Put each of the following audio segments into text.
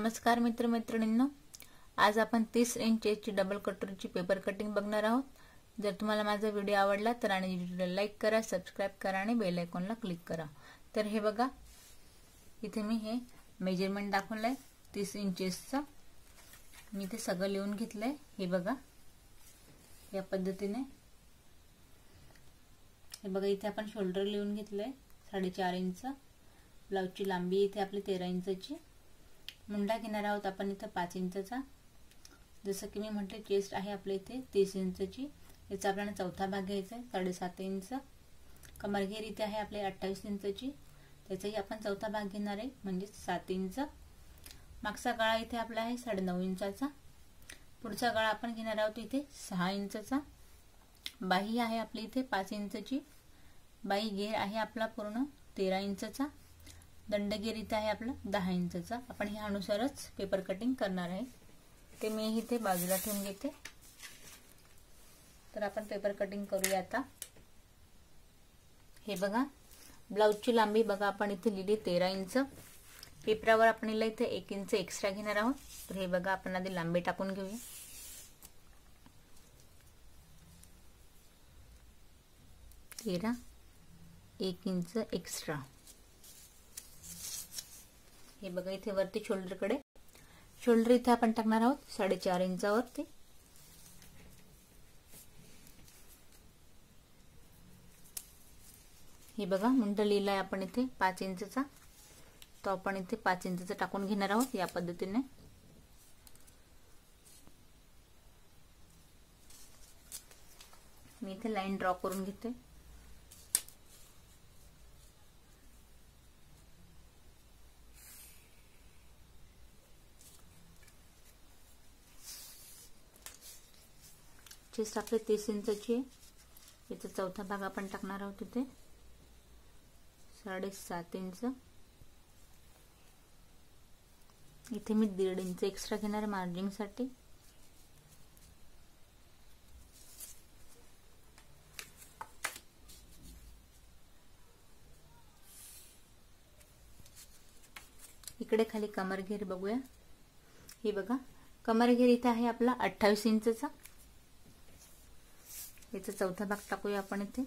नमस्कार मित्रमैत्रिणींनो, आज आपण 30 इंचची डबल कटोरीची पेपर कटिंग बघणार आहोत। जर तुम्हाला माझा व्हिडिओ आवडला तर आणि व्हिडिओला लाईक करा, सबस्क्राइब करा आणि बेल आयकॉनला क्लिक करा। तर हे बघा, इथे मी हे मेजरमेंट दाखवलंय 30 इंचेसचं। मी ते सगळं लिहून घेतलंय। हे बघा, या पद्धतीने हे बघा, इथे आपण शोल्डर लिहून घेतलंय 4.5 इंच। ब्लाउजची लांबी इथे आपली 13 इंचची। मुंडा घेणार आहोत आपण इथे 5 इंचचा। जसं की मी म्हटले, चेस्ट आहे आपल्या इथे 30 इंचची। याचा आपल्याला चौथा भाग घ्यायचा आहे 7.5 इंच। कमरघेर इथे आहे आपले 28 इंचची, त्याचाही आपण चौथा भाग घेणार आहे म्हणजे 7 इंच। मागचा गळा इथे आपला आहे 9.5 इंचाचा। पुढचा गळा आपण घेणार आहोत इथे 6 इंचचा। बाही आहे आपली इथे 5 इंचची। बाही घेर आहे आपला पूर्ण 13 इंचचा। दंडगेर इथे आहे आपला 10 इंचचा। आपण ह्या अनुसारच पेपर कटिंग करणार आहे। ते मी इथे बाजूला ठेवून घेते। तर आपण पेपर कटिंग करूया आता। हे बघा, ब्लाउजची लांबी बघा आपण इथे लिहिली 13 इंच। पेपरावर आपण इथे 1 इंच एक्स्ट्रा घेणार आहोत। तर हे बघा, आपण आधी लांबी टाकून घेऊया। 13, 1 इंच एक्स्ट्रा। हे बघा, इथे वरती शोल्डर इथे आपण टाकणार आहोत 4.5 इंचावरती। हे बघा, मुंडा लिहिलाय आपण इथे 5 इंचचा। तो आपण इथे 5 इंचचा टाकून घेणार आहोत या पद्धतीने। मी इथे लाईन ड्रॉ करून घेते। चेस्ट आपले 30 इंचची आहे। याचा चौथा भाग आपण टाकणार आहोत इथे 7.5 इंच। इथे मी 1.5 इंच एक्स्ट्रा घेणार मार्जिंग साठी। इकडे खाली कमरघेर बघूया। हे बघा, कमरघेर इथे आहे आपला 28 इंचचा। याचा चौथा भाग टाकूया आपण इथे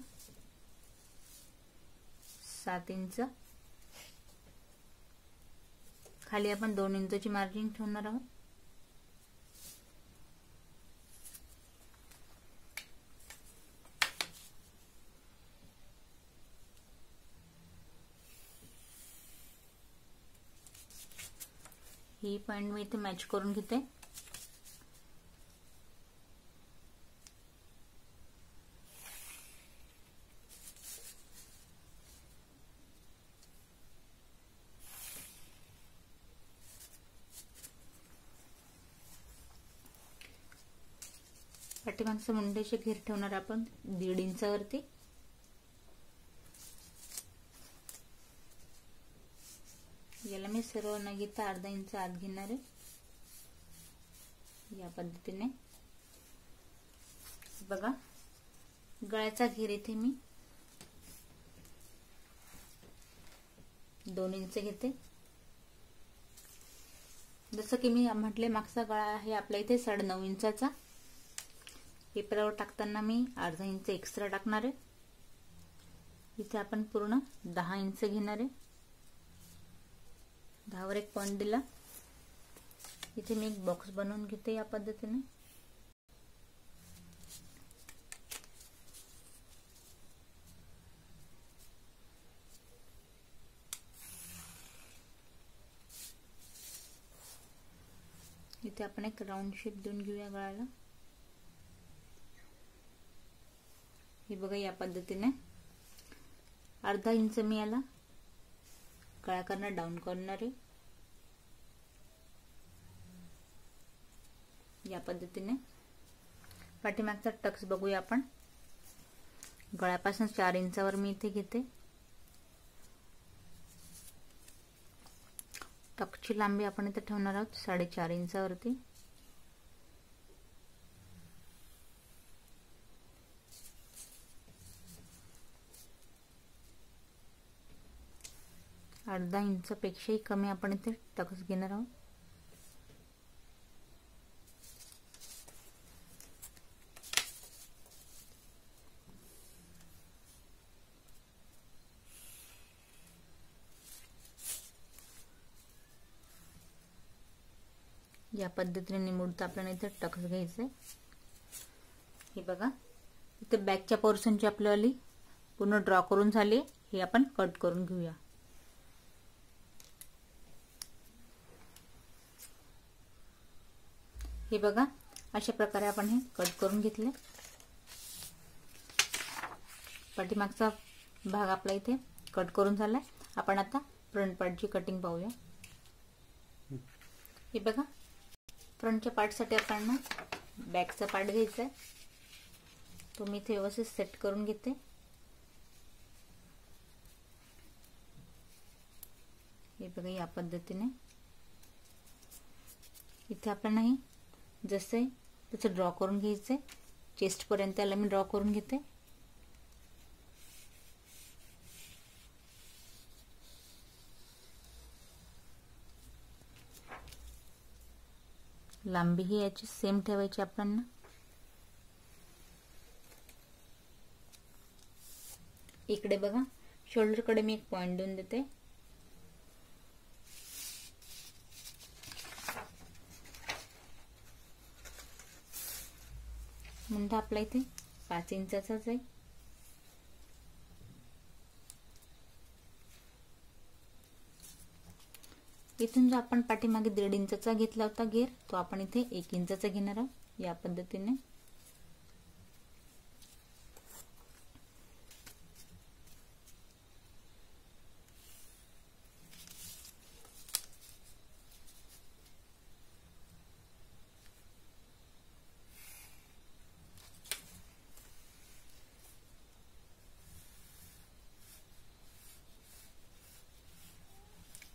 7 इंच। खाली आपण 2 इंचची मार्जिन ठेवणार आहोत। ही पॉइंट मी इथे मॅच करून घेते। पाठीमागचे मुंड्याचे घेर ठेवणार आपण 1.5 इंचावरती। याला मी सर्व न घेता 1/2 इंच आत घेणार आहे या पद्धतीने। बघा, गळ्याचा घेर इथे मी 2 इंच घेते। जसं की मी म्हटले, मागचा गळा आहे आपल्या इथे 9.5 इंचाचा। पेपरावर टाकताना मी 1/2 इंच एक्स्ट्रा टाकणार आहे। इथे आपण पूर्ण 10 इंच घेणार आहे। 10 वर एक पॉइंट दिला। इथे मी एक बॉक्स बनवून घेते या पद्धतीने। इथे आपण एक राउंड शेप देऊन घेऊया गळ्याला। हे बघा, या पद्धतीने 1/2 इंच मी याला गळा करणं डाऊन करणार आहे या पद्धतीने। पाठीमागचा टक्स बघूया आपण। गळ्यापासून 4 इंचावर मी इथे घेते। टक्सची लांबी आपण इथे ठेवणार आहोत 4.5 इंचावरती। अर्धा इंच पेक्षाही कमी आपण इथे टक्स घेणार आहोत। या पद्धतीने निमुळता आपल्याला इथे टक्स घ्यायचंय। हे बघा इथे बॅकच्या पोर्शनची आपल्याला पूर्ण ड्रॉ करून झाले, हे आपण कट करून घेऊया। हे बघा अशा प्रकारे आपण हे कट करून घेतले। पाठीमागचा भाग आपला इथे कट करून झालाय। आपण आता फ्रंट पार्टची कटिंग पाहूया। हे बघा फ्रंटच्या पार्टसाठी आपण बॅकचा पार्ट घ्यायचा आहे, तो मी इथे व्यवस्थित सेट करून घेते। हे बघा या पद्धतीने इथे आपण हे जसे तसे ड्रॉ करून घ्यायचे। चेस्ट पर्यंत याला मी ड्रॉ करून घेते। लांबी ही याची सेम ठेवायची आपण। इकडे बघा शोल्डर कडे मी एक पॉइंट देऊन देते। मुंडा आपला इथे 5 इंचाचाच आहे। इथून जो आपण पाठीमागे 1.5 इंचाचा घेतला होता घेर, तो आपण इथे 1 इंचाचा घेणार आहोत या पद्धतीने।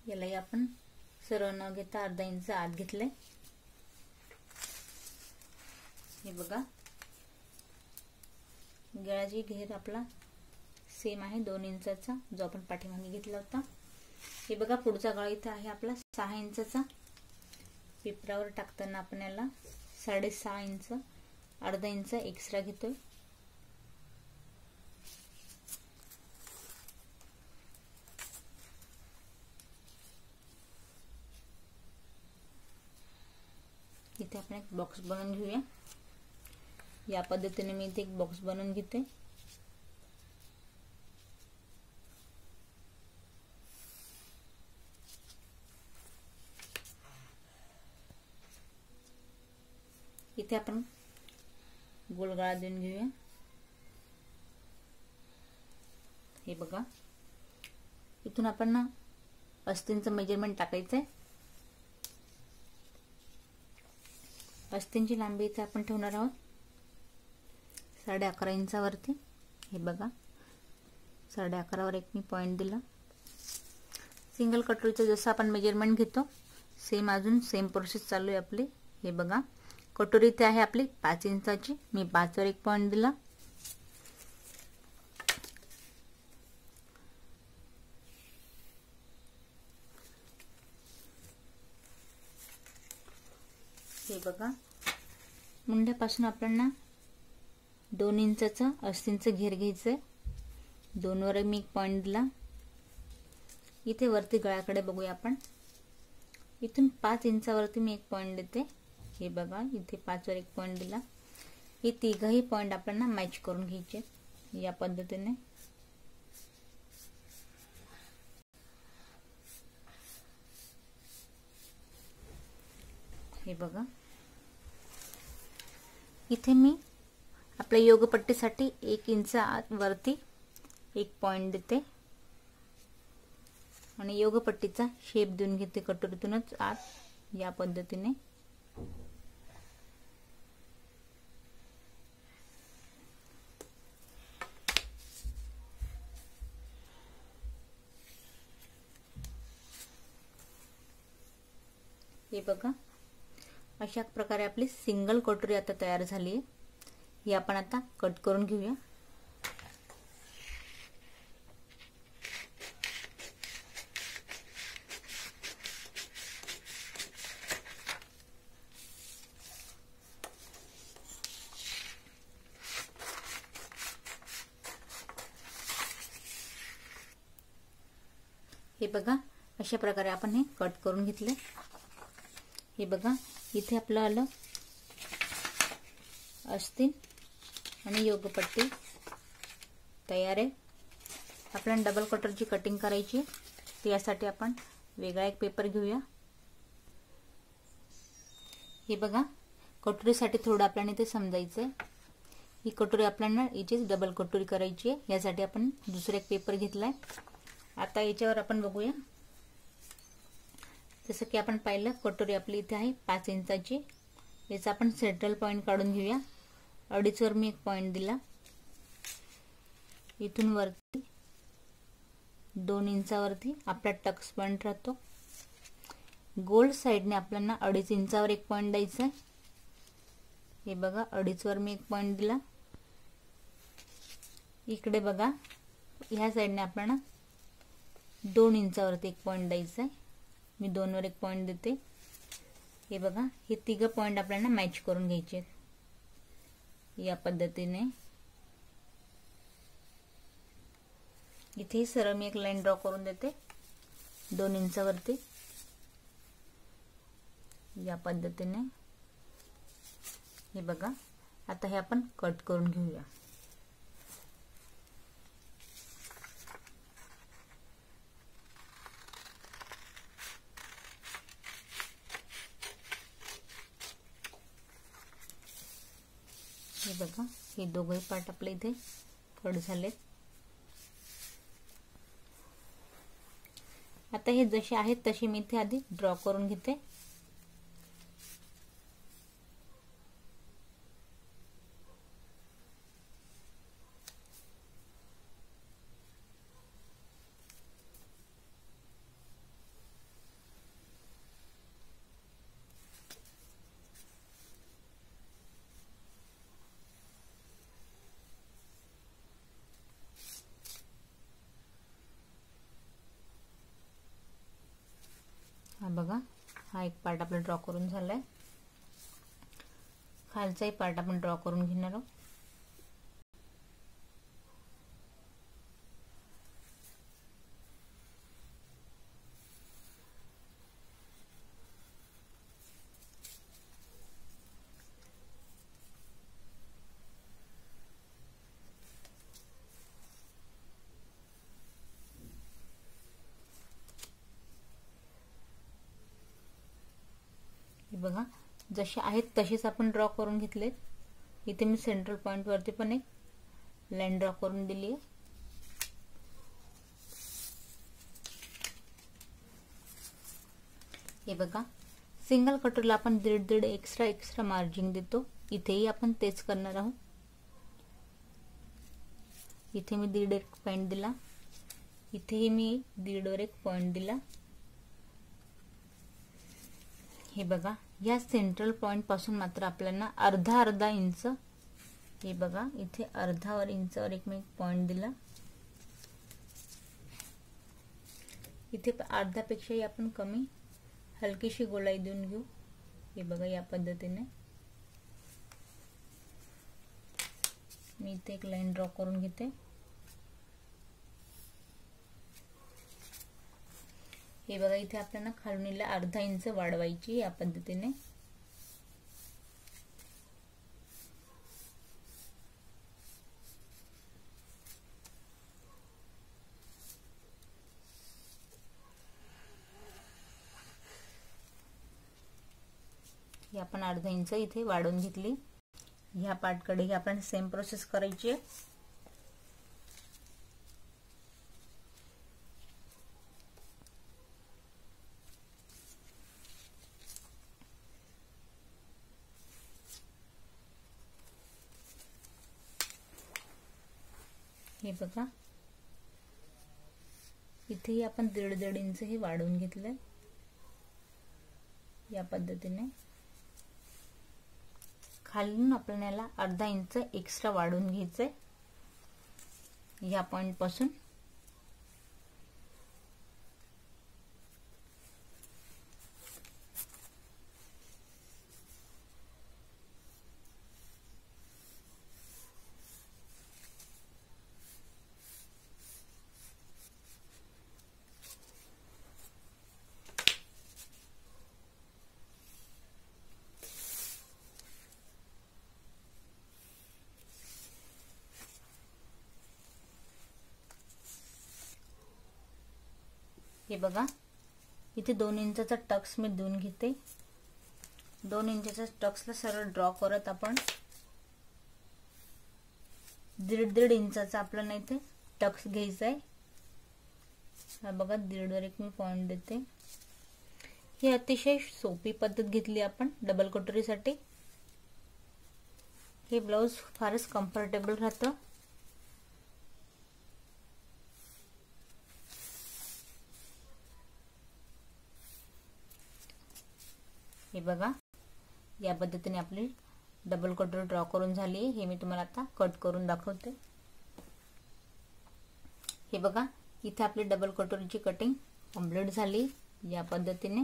याला आपण सरळ न घेता अर्धा इंच आत घेतले। हे बघा गळ्याची घेर आपला सेम आहे 2 इंचाचा, जो आपण पाठीमागे घेतला होता। हे बघा पुढचा गळा इथे आहे आपला 6 इंचाचा। पिपरावर टाकताना आपण याला 6.5 इंच अर्धा इंच एक्स्ट्रा घेतोय। इथे आपण एक बॉक्स बनवून घेऊया। या पद्धतीने मी इथे एक बॉक्स बनवून घेते। इथे आपण गोलगळा देऊन घेऊया। हे बघा इथून आपण अस्तींचं मेजरमेंट टाकायचंय। अस्तींची लांबी इथे आपण ठेवणार आहोत 11.5 इंचावरती। हे बघा 11.5 वर एक मी पॉइंट दिला। सिंगल कटोरीचं जसं आपण मेजरमेंट घेतो सेम अजून सेम प्रोसेस चालू आहे आपली। हे बघा कटोरी इथे आहे आपली 5 इंचाची, मी 5 वर एक पॉइंट दिला। हे बघा मुंड्यापासून आपल्याला 2 इंचाचा अस्तींचं घेर घ्यायचंय। 2 वर मी एक पॉइंट दिला। इथे वरती गळ्याकडे बघूया आपण। इथून 5 इंचावरती मी एक पॉइंट देते। हे बघा इथे 5 वर एक पॉइंट दिला। हे तिघही पॉइंट आपल्याला मॅच करून घ्यायचे या पद्धतीने। हे बघा इथे मी आपल्या योगपट्टीसाठी 1 इंच आत वरती एक पॉइंट देते आणि योगपट्टीचा शेप देऊन घेते कटोरीतूनच आत या पद्धतीने। हे बघा अशा प्रकारे आपली सिंगल कटोरी आता तयार झाली आहे। ही आपण आता कट करून घेऊया। हे बघा अशा प्रकारे आपण हे कट करून घेतले। हे बघा इथे आपलं आलं अस्तीन आणि योगपट्टी तयार आहे. आपल्याला डबल कटरची कटिंग करायची, त्यासाठी आपण वेगळा एक पेपर घेऊया. हे बघा, कटोरीसाठी थोडं आपल्याला इथे समजायचं आहे. ही कटोरी आपल्याला याचीच डबल कटोरी करायची आहे, यासाठी आपण दुसरा एक पेपर घेतलाय. आता याच्यावर आपण बघूया. जसं की आपण पाहिलं, कटोरी आपली इथे आहे 5 इंचाची. याचा आपण सेंट्रल पॉइंट काढून घेऊया. 2.5 वर मी एक पॉइंट दिला. इथून वरती 2 इंचावरती आपला टक्स पॉइंट राहतो. गोल्ड साइडने आपल्याला 2.5 इंचावर एक पॉइंट द्यायचा आहे. हे बघा, 2.5 वर मी एक पॉइंट दिला. इकडे बघा, ह्या साइडने आपल्याला 2 इंचावरती एक पॉइंट द्यायचा आहे. मी 2 वर एक पॉइंट देते. हे बघा, हे तिघ पॉइंट आपल्याला मॅच करून घ्यायचे आहेत या पद्धतीने. इथे सरळ मी एक लाईन ड्रॉ करून देते 2 इंचावरती या पद्धतीने. हे बघा, आता हे आपण कट करून घेऊया. हे बघा, हे दोघे पार्ट आपले इथे कट झालेत. आता हे जसे आहेत तसे मी इथे आधी ड्रॉ करून घेते. हा बघा, हा एक पार्ट आपला ड्रॉ करून झालाय. खालचाही पार्ट आपण ड्रॉ करून घेणार आहोत. बघा, जसे आहेत तसेच आपण ड्रॉ करून घेतलेत. इथे मी सेंट्रल पॉइंट वरती पण एक लाईन ड्रॉ करून दिली आहे. हे बघा, सिंगल कटरला आपण 1.5 एक्स्ट्रा मार्जिन देतो. इथेही आपण तेच करणार आहोत. इथे मी 1.5 पॉइंट दिला. इथेही मी 1.5 वर एक पॉइंट दिला. हे बघा, या सेंट्रल पॉइंट पासून मात्र आपल्याला अर्धा इंच, हे बघा इथे अर्धा इंचावर एक मी पॉइंट दिला. इथे अर्ध्यापेक्षाही आपण कमी हलकीशी गोलाई देऊन घेऊ. हे बघा, या पद्धतीने मी इथे एक लाईन ड्रॉ करून घेते. हे बघा, इथे आपल्याला खालून अर्धा इंच वाढवायची या पद्धतीने. ही आपण अर्धा इंच इथे वाढवून घेतली. ह्या पार्टकडे आपण सेम प्रोसेस करायची आहे. हे बघा, इथेही आपण 1.5 इंच हे वाढवून घेतलंय या पद्धतीने. खालून आपल्याला अर्धा इंच एक्स्ट्रा वाढवून घ्यायचंय या पॉइंट पासून. हे बघा, इथे 2 इंचाचा टक्स मी देऊन घेते. 2 इंचाच्या टक्सला सरळ ड्रॉ करत आपण 1.5 इंचाचा आपल्याला इथे टक्स घ्यायचा आहे. हा बघा, 1.5 वर एक मी पॉइंट देते. ही अतिशय सोपी पद्धत घेतली आपण डबल कटोरीसाठी. हे ब्लाउज फारच कम्फर्टेबल राहतं. हे बघा, या पद्धतीने आपली डबल कटोरी ड्रॉ करून झाली. हे मी तुम्हाला आता कट करून दाखवते. हे बघा, इथे आपली डबल कटोरीची कटिंग कंप्लीट झाली. या पद्धतीने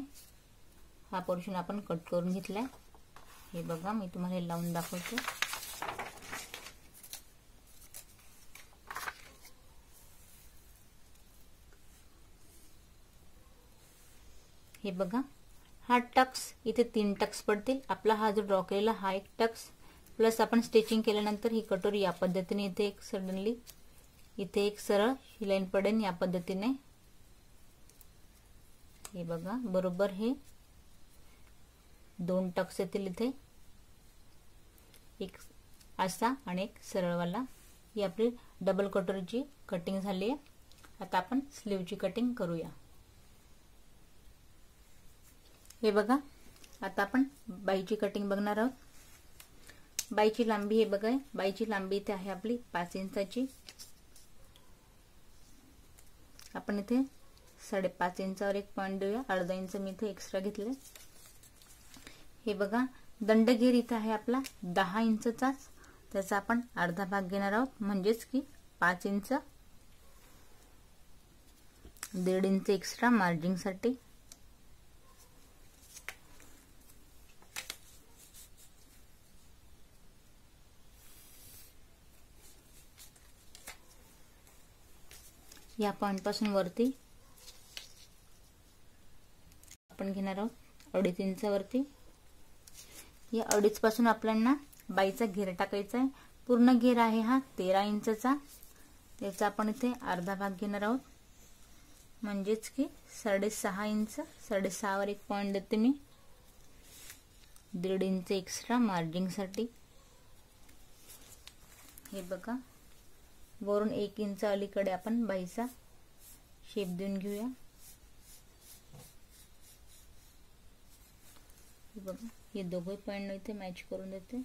हा पोर्शन आपण कट करून घेतलाय. हे बघा, मी तुम्हाला हे लावून दाखवते. हे बघा, हा टक्स इथे 3 टक्स पडतील. आपला हा जो ड्रॉ केलेला हा एक टक्स प्लस आपण स्टिचिंग केल्यानंतर ही कटोरी या पद्धतीने इथे एक सडनली इथे एक सरळ ही लाईन पडेल या पद्धतीने. हे बघा, बरोबर हे 2 टक्स येतील इथे, एक असा आणि एक सरळवाला. ही आपली डबल कटोरीची कटिंग झाली आहे. आता आपण स्लीवची कटिंग करूया. हे बघा, आता आपण बाईची कटिंग बघणार आहोत. बाईची लांबी हे बघा, बाईची लांबी इथे आहे आपली 5 इंचाची. आपण इथे 5.5 इंचावर एक पॉइंट देऊया. अर्धा इंच मी इथे एक्स्ट्रा घेतले. हे बघा, दंडघेर इथे आहे आपला 10 इंचचाच. त्याचा आपण अर्धा भाग घेणार आहोत, म्हणजेच की 5 इंच. 1.5 इंच एक्स्ट्रा मार्जिन साठी. या पॉइंट पासून वरती आपण घेणार आहोत 2.5 इंचावरती. या 2.5 पासून आपल्याला बाईचा घेर टाकायचा आहे. पूर्ण घेर आहे हा 13 इंचचा. त्याचा आपण इथे अर्धा भाग घेणार आहोत, म्हणजेच की 6.5 इंच. 6.5 वर एक पॉइंट देते मी. 1.5 इंच एक्स्ट्रा मार्जिन साठी. हे बघा, वरून 1 इंच अलीकडे आपण बाईचा शेप देऊन घेऊया. हे बघा, हे दोघे पॉइंट इथे मॅच करून देते.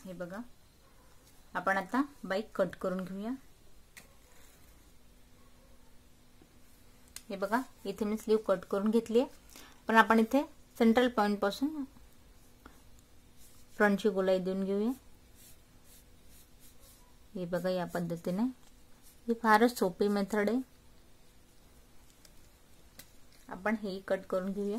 हे बघा, आपण आता बाई कट करून घेऊया. हे बघा, इथे मी स्लीव कट करून घेतली आहे. पण आपण इथे सेंट्रल पॉइंट पासून फ्रंटची गोलाई देऊन घेऊया. हे बघा, या पद्धतीने. ही फारच सोपी मेथड आहे. आपण हे कट करून घेऊया.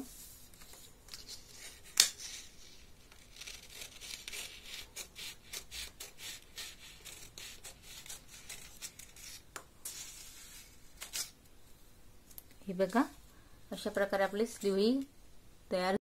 हे बघा, अशा प्रकारे आपली स्लीव तयार